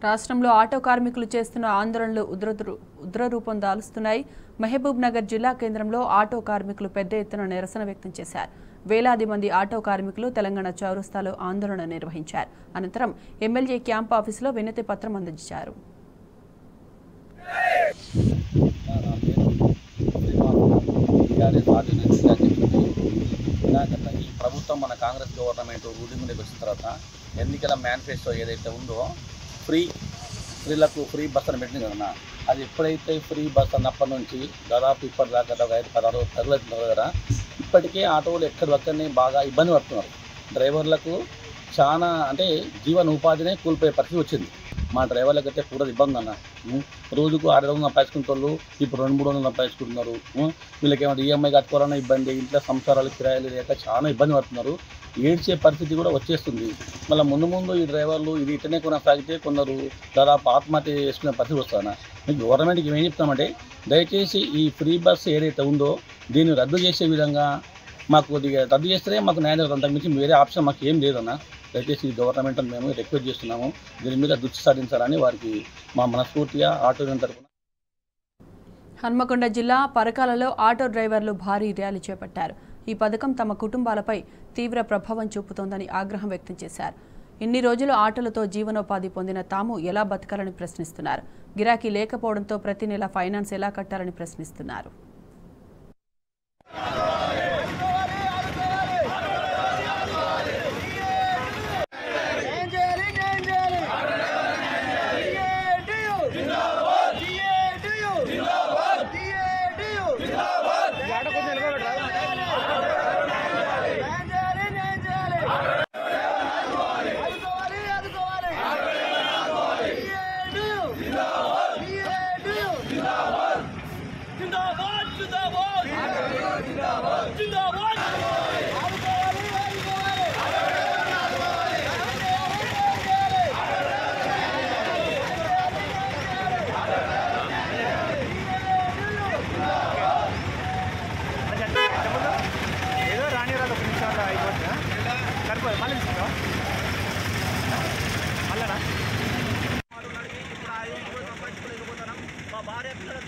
రాష్ట్రంలో ఆటో కార్మికులు చేస్తున్న ఆందోళనలు ఉగ్రరూపం దాలుస్తున్నాయి. మహబూబ్ నగర్ జిల్లా కేంద్రంలో ఆటో కార్మికులు పెద్ద ఎత్తున నిరసన వ్యక్తం చేశారు. వేలాది మంది ఆటో కార్మికులు తెలంగాణ చౌరస్తాలో ఆందోళన నిర్వహించారు. అనంతరం ఎమ్మెల్యే క్యాంప్ ఆఫీసులో వినతి పత్రం అందించారు. ఈ ప్రభుత్వం మన కాంగ్రెస్ గవర్నమెంట్ రూలింగ్ మీదకి వచ్చిన తర్వాత ఎన్నికల మేనిఫెస్టో ఏదైతే ఉందో స్త్రీలకు ఫ్రీ బస్ అని పెట్టింది కదా. అది ఎప్పుడైతే ఫ్రీ బస్ అన్నప్పటి నుంచి దాదాపు ఇప్పటిదాకా 5-16 తగులుతున్నారు కదా. ఇప్పటికే ఆటోలు ఎక్కడికక్కడనే బాగా ఇబ్బంది పడుతున్నారు. డ్రైవర్లకు చాలా అంటే జీవన ఉపాధినే కోల్పోయే పరిస్థితి వచ్చింది. మా డ్రైవర్లకు అయితే కూడా ఇబ్బంది అన్న. రోజుకు 600 సంపాదించుకుంటారు, ఇప్పుడు 200-300 సంపాదించుకుంటున్నారు. వీళ్ళకేమో ఈఎంఐ కట్టుకోవాలన్నా ఇబ్బంది, ఇంట్లో సంసారాలు కిరాయిలు లేక చాలా ఇబ్బంది పడుతున్నారు. ఏడ్చే పరిస్థితి కూడా వచ్చేస్తుంది. మళ్ళీ ముందు ఈ డ్రైవర్లు ఇది ఇట్టనే కొనసాగితే కొందరు దాదాపు ఆత్మహత్య చేసుకునే పరిస్థితి వస్తాను. మీకు గవర్నమెంట్కి ఏం చెప్తామంటే దయచేసి ఈ ఫ్రీ బస్ ఏదైతే ఉందో దీన్ని రద్దు చేసే విధంగా మాకు కొద్దిగా రద్దు చేస్తేనే మాకు న్యాయం జరుగుతుంది. అంతకుమించి వేరే ఆప్షన్ మాకు ఏం లేదన్న. దయచేసి గవర్నమెంట్ మేము రిక్వెస్ట్ చేస్తున్నాము, దీని మీద దృష్టి సాధించాలని వారికి మా మనస్ఫూర్తిగా ఆటో యూనియన్ తరఫున. హన్మకొండ జిల్లా పరకాలలో ఆటో డ్రైవర్లు భారీ ర్యాలీ చేపట్టారు. ఈ పథకం తమ కుటుంబాలపై తీవ్ర ప్రభావం చూపుతోందని ఆగ్రహం వ్యక్తం చేశారు. ఇన్ని రోజులు ఆటోలతో జీవనోపాధి పొందిన తాము ఎలా బతకాలని ప్రశ్నిస్తున్నారు. గిరాకీ లేకపోవడంతో ప్రతి నెల ఫైనాన్స్ ఎలా కట్టాలని ప్రశ్నిస్తున్నారు. మా భార్య పిల్లలు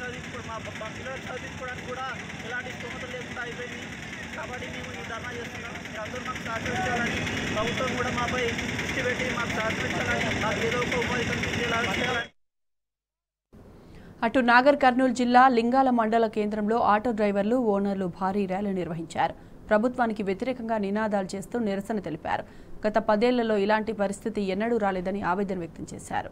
చదివించుకోవడానికి కూడా ఇలాంటి స్తోమతలు లేకుండా అయిపోయింది. కాబట్టి మేము ఈ ధర్నా చేస్తున్నాం. అందరూ మాకు సహకరించాలని, ప్రభుత్వం కూడా మాపై దృష్టి పెట్టి మాకు సహకరించాలని, మాకు ఏదో ఒక ఉపాధి కల్పించేలా చేయాలని. అటు నాగర్ కర్నూలు జిల్లా లింగాల మండల కేంద్రంలో ఆటో డ్రైవర్లు, ఓనర్లు భారీ ర్యాలీ నిర్వహించారు. ప్రభుత్వానికి వ్యతిరేకంగా నినాదాలు చేస్తూ నిరసన తెలిపారు. గత 10 ఏళ్లలో ఇలాంటి పరిస్థితి ఎన్నడూ రాలేదని ఆవేదన వ్యక్తం చేశారు.